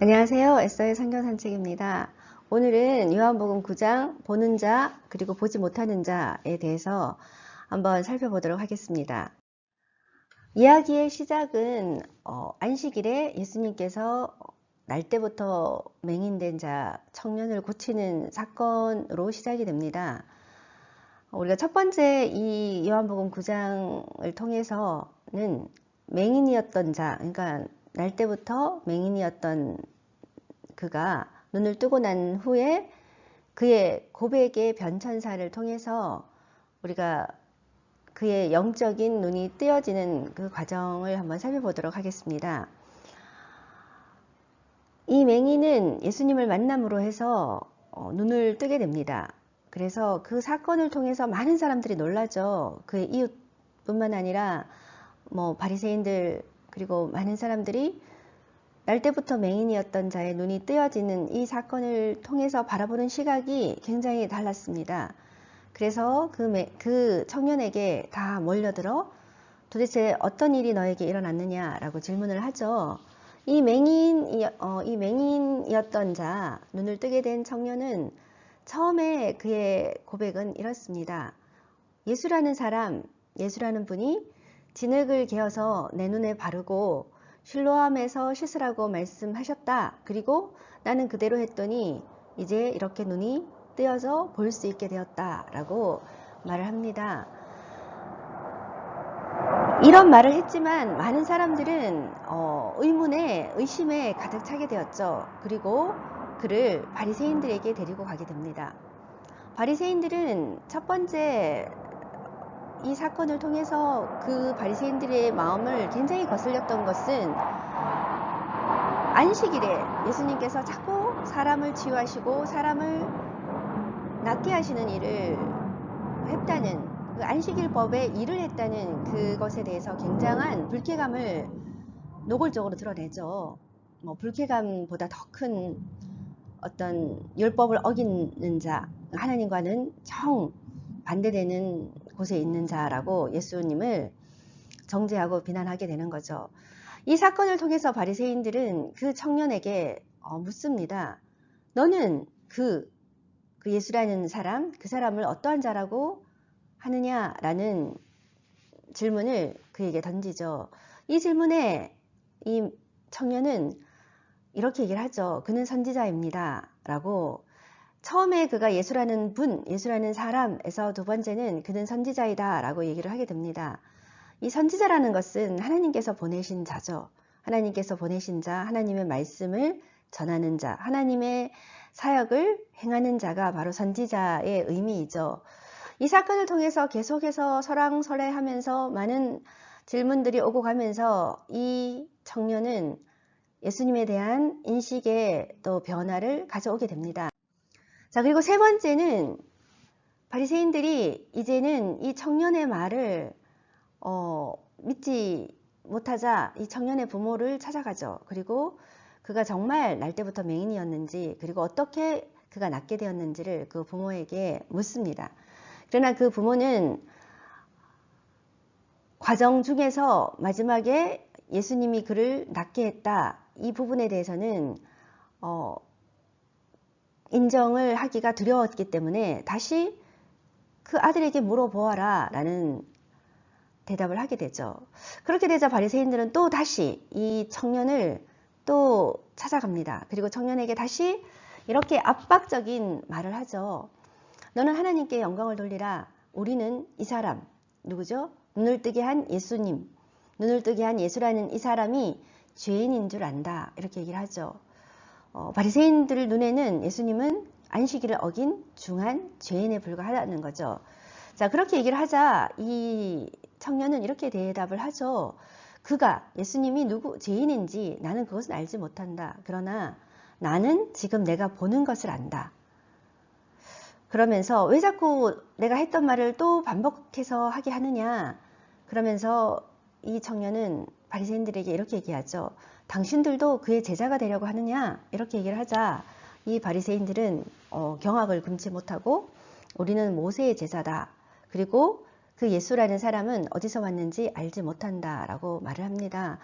안녕하세요. 에스더의 성경산책입니다. 오늘은 요한복음 9장 보는 자 그리고 보지 못하는 자에 대해서 한번 살펴보도록 하겠습니다. 이야기의 시작은 안식일에 예수님께서 날 때부터 맹인된 자 청년을 고치는 사건으로 시작이 됩니다. 우리가 첫 번째 이 요한복음 9장을 통해서는 맹인이었던 자, 그러니까 날 때부터 맹인이었던 그가 눈을 뜨고 난 후에 그의 고백의 변천사를 통해서 우리가 그의 영적인 눈이 뜨여지는 그 과정을 한번 살펴보도록 하겠습니다. 이 맹인은 예수님을 만남으로 해서 눈을 뜨게 됩니다. 그래서 그 사건을 통해서 많은 사람들이 놀라죠. 그의 이웃뿐만 아니라 바리새인들 그리고 많은 사람들이 날 때부터 맹인이었던 자의 눈이 뜨여지는 이 사건을 통해서 바라보는 시각이 굉장히 달랐습니다. 그래서 그 청년에게 다 몰려들어 도대체 어떤 일이 너에게 일어났느냐라고 질문을 하죠. 이 맹인이었던 자, 눈을 뜨게 된 청년은 처음에 그의 고백은 이렇습니다. 예수라는 분이 진흙을 개어서 내 눈에 바르고 실로암에서 씻으라고 말씀하셨다. 그리고 나는 그대로 했더니 이제 이렇게 눈이 뜨여서 볼 수 있게 되었다. 라고 말을 합니다. 이런 말을 했지만 많은 사람들은 의심에 가득 차게 되었죠. 그리고 그를 바리새인들에게 데리고 가게 됩니다. 바리새인들은 첫 번째 이 사건을 통해서 그 바리새인들의 마음을 굉장히 거슬렸던 것은 안식일에 예수님께서 자꾸 사람을 치유하시고 사람을 낫게 하시는 일을 했다는, 그 안식일법에 일을 했다는 그것에 대해서 굉장한 불쾌감을 노골적으로 드러내죠. 불쾌감보다 더 큰 어떤 율법을 어기는 자, 하나님과는 정 반대되는 곳에 있는 자라고 예수님을 정죄하고 비난하게 되는 거죠. 이 사건을 통해서 바리새인들은 그 청년에게 묻습니다. 너는 그 예수라는 사람, 그 사람을 어떠한 자라고 하느냐라는 질문을 그에게 던지죠. 이 질문에 이 청년은 이렇게 얘기를 하죠. 그는 선지자입니다. 라고. 처음에 그가 예수라는 사람에서 두 번째는 그는 선지자이다 라고 얘기를 하게 됩니다. 이 선지자라는 것은 하나님께서 보내신 자죠. 하나님께서 보내신 자, 하나님의 말씀을 전하는 자, 하나님의 사역을 행하는 자가 바로 선지자의 의미이죠. 이 사건을 통해서 계속해서 설왕설래하면서 많은 질문들이 오고 가면서 이 청년은 예수님에 대한 인식의 또 변화를 가져오게 됩니다. 자, 그리고 세 번째는 바리새인들이 이제는 이 청년의 말을 믿지 못하자 이 청년의 부모를 찾아가죠. 그리고 그가 정말 날 때부터 맹인이었는지, 그리고 어떻게 그가 낫게 되었는지를 그 부모에게 묻습니다. 그러나 그 부모는 과정 중에서 마지막에 예수님이 그를 낫게 했다, 이 부분에 대해서는 인정을 하기가 두려웠기 때문에 다시 그 아들에게 물어보아라 라는 대답을 하게 되죠. 그렇게 되자 바리새인들은 또 다시 이 청년을 또 찾아갑니다. 그리고 청년에게 다시 이렇게 압박적인 말을 하죠. 너는 하나님께 영광을 돌리라. 우리는 이 사람, 누구죠? 눈을 뜨게 한 예수님, 눈을 뜨게 한 예수라는 이 사람이 죄인인 줄 안다. 이렇게 얘기를 하죠. 바리새인들 눈에는 예수님은 안식일을 어긴 중한 죄인에 불과하다는 거죠. 자, 그렇게 얘기를 하자 이 청년은 이렇게 대답을 하죠. 예수님이 죄인인지 나는 그것은 알지 못한다. 그러나 나는 지금 내가 보는 것을 안다. 그러면서 왜 자꾸 내가 했던 말을 또 반복해서 하게 하느냐. 그러면서 이 청년은 바리새인들에게 이렇게 얘기하죠. 당신들도 그의 제자가 되려고 하느냐. 이렇게 얘기를 하자 이 바리새인들은 경악을 금치 못하고 우리는 모세의 제자다. 그리고 그 예수라는 사람은 어디서 왔는지 알지 못한다라고 말을 합니다.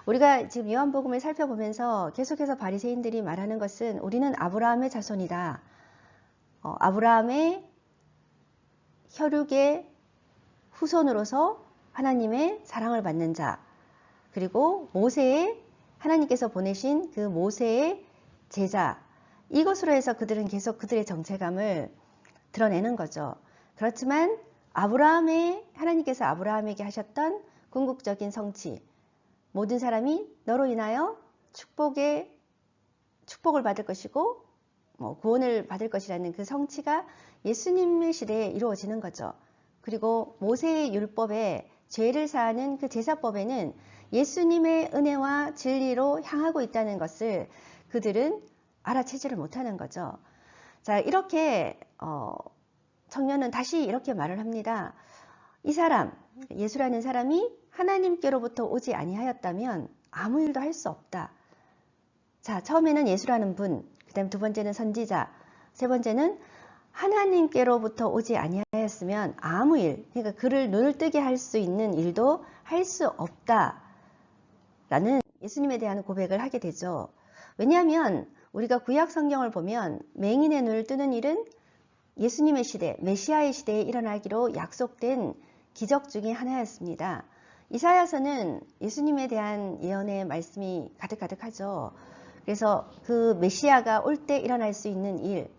우리가 지금 요한복음을 살펴보면서 계속해서 바리새인들이 말하는 것은 우리는 아브라함의 자손이다. 아브라함의 혈육의 후손으로서 하나님의 사랑을 받는 자, 그리고 모세의 하나님께서 보내신 그 모세의 제자, 이것으로 해서 그들은 계속 그들의 정체감을 드러내는 거죠. 그렇지만 하나님께서 아브라함에게 하셨던 궁극적인 성취, 모든 사람이 너로 인하여 축복을 받을 것이고 구원을 받을 것이라는 그 성취가 예수님의 시대에 이루어지는 거죠. 그리고 모세의 율법에 죄를 사하는 그 제사법에는 예수님의 은혜와 진리로 향하고 있다는 것을 그들은 알아채지를 못하는 거죠. 자, 이렇게 청년은 다시 이렇게 말을 합니다. 이 사람, 예수라는 사람이 하나님께로부터 오지 아니하였다면 아무 일도 할 수 없다. 자, 처음에는 예수라는 분, 그 다음 두 번째는 선지자, 세 번째는 하나님께로부터 오지 아니하였으면 아무 일, 그러니까 그를 눈을 뜨게 할 수 있는 일도 할 수 없다. 라는 예수님에 대한 고백을 하게 되죠. 왜냐하면 우리가 구약 성경을 보면 맹인의 눈을 뜨는 일은 예수님의 시대, 메시아의 시대에 일어나기로 약속된 기적 중에 하나였습니다. 이사야서는 예수님에 대한 예언의 말씀이 가득가득하죠. 그래서 그 메시아가 올 때 일어날 수 있는 일,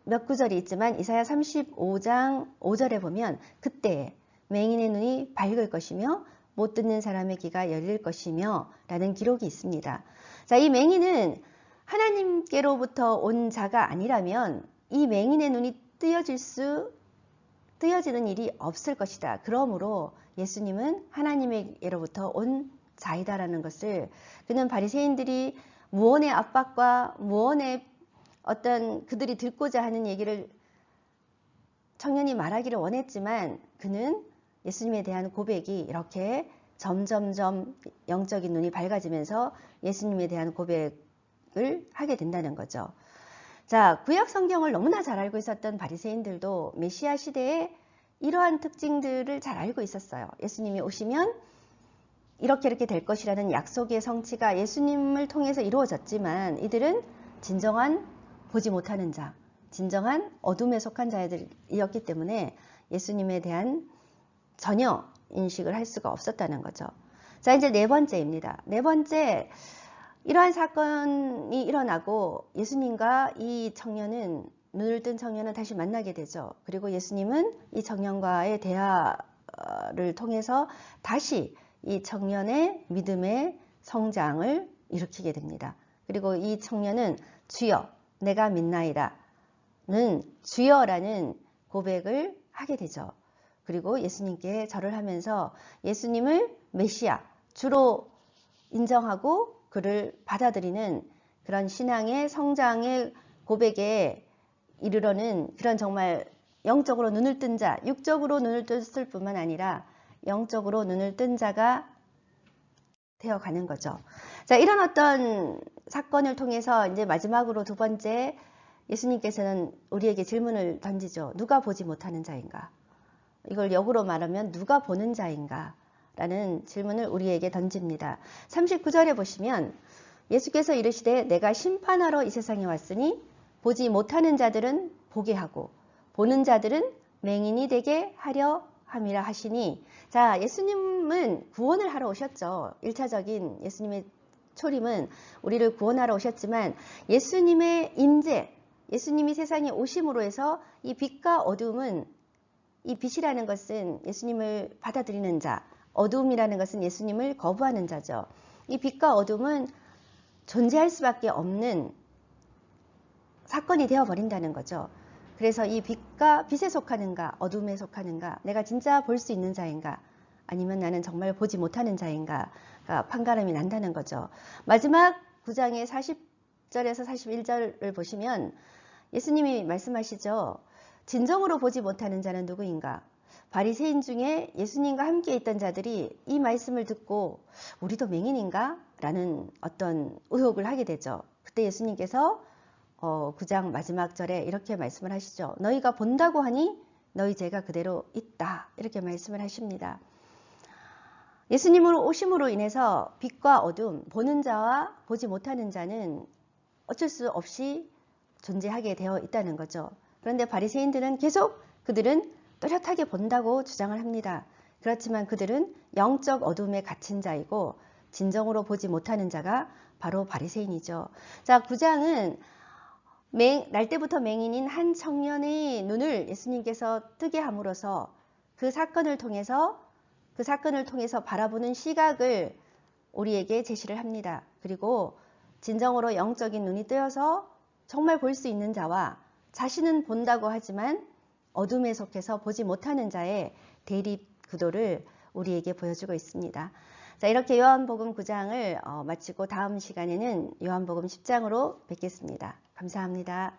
몇 구절이 있지만 이사야 35장 5절에 보면 그때 맹인의 눈이 밝을 것이며 못 듣는 사람의 귀가 열릴 것이며 라는 기록이 있습니다. 자, 이 맹인은 하나님께로부터 온 자가 아니라면 이 맹인의 눈이 뜨여지는 일이 없을 것이다. 그러므로 예수님은 하나님에게로부터 온 자이다라는 것을 그는 바리새인들이 무언의 압박과 무언의 어떤 그들이 듣고자 하는 얘기를 청년이 말하기를 원했지만 그는 예수님에 대한 고백이 이렇게 점점점 영적인 눈이 밝아지면서 예수님에 대한 고백을 하게 된다는 거죠. 자, 구약 성경을 너무나 잘 알고 있었던 바리새인들도 메시아 시대에 이러한 특징들을 잘 알고 있었어요. 예수님이 오시면 이렇게 될 것이라는 약속의 성취가 예수님을 통해서 이루어졌지만 이들은 진정한 보지 못하는 자, 진정한 어둠에 속한 자들이었기 때문에 예수님에 대한 전혀 인식을 할 수가 없었다는 거죠. 자, 이제 네 번째입니다. 네 번째, 이러한 사건이 일어나고 예수님과 이 청년은, 눈을 뜬 청년은 다시 만나게 되죠. 그리고 예수님은 이 청년과의 대화를 통해서 다시 이 청년의 믿음의 성장을 일으키게 됩니다. 그리고 이 청년은 주여, 내가 믿나이다 는 주여라는 고백을 하게 되죠. 그리고 예수님께 절을 하면서 예수님을 메시아, 주로 인정하고 그를 받아들이는 그런 신앙의 성장의 고백에 이르러는 그런 정말 영적으로 눈을 뜬 자, 육적으로 눈을 떴을 뿐만 아니라 영적으로 눈을 뜬 자가 되어가는 거죠. 자, 이런 어떤 사건을 통해서 이제 마지막으로 두 번째 예수님께서는 우리에게 질문을 던지죠. 누가 보지 못하는 자인가? 이걸 역으로 말하면 누가 보는 자인가? 라는 질문을 우리에게 던집니다. 39절에 보시면 예수께서 이르시되 내가 심판하러 이 세상에 왔으니 보지 못하는 자들은 보게 하고 보는 자들은 맹인이 되게 하려 함이라 하시니, 자, 예수님은 구원을 하러 오셨죠. 1차적인 예수님의 초림은 우리를 구원하러 오셨지만 예수님의 임재, 예수님이 세상에 오심으로 해서 이 빛과 어둠은, 이 빛이라는 것은 예수님을 받아들이는 자, 어둠이라는 것은 예수님을 거부하는 자죠. 이 빛과 어둠은 존재할 수밖에 없는 사건이 되어버린다는 거죠. 그래서 이 빛에 속하는가 어둠에 속하는가, 내가 진짜 볼 수 있는 자인가 아니면 나는 정말 보지 못하는 자인가가 판가름이 난다는 거죠. 마지막 9장의 40절에서 41절을 보시면 예수님이 말씀하시죠. 진정으로 보지 못하는 자는 누구인가? 바리새인 중에 예수님과 함께 있던 자들이 이 말씀을 듣고 우리도 맹인인가? 라는 어떤 의혹을 하게 되죠. 그때 예수님께서 9장 마지막 절에 이렇게 말씀을 하시죠. 너희가 본다고 하니 너희 죄가 그대로 있다. 이렇게 말씀을 하십니다. 예수님을 오심으로 인해서 빛과 어둠, 보는 자와 보지 못하는 자는 어쩔 수 없이 존재하게 되어 있다는 거죠. 그런데 바리새인들은 계속 그들은 또렷하게 본다고 주장을 합니다. 그렇지만 그들은 영적 어둠에 갇힌 자이고 진정으로 보지 못하는 자가 바로 바리새인이죠. 자, 9장은 날 때부터 맹인인 한 청년의 눈을 예수님께서 뜨게 함으로써 그 사건을 통해서 바라보는 시각을 우리에게 제시를 합니다. 그리고 진정으로 영적인 눈이 뜨여서 정말 볼 수 있는 자와 자신은 본다고 하지만 어둠에 속해서 보지 못하는 자의 대립 구도를 우리에게 보여주고 있습니다. 자, 이렇게 요한복음 9장을 마치고 다음 시간에는 요한복음 10장으로 뵙겠습니다. 감사합니다.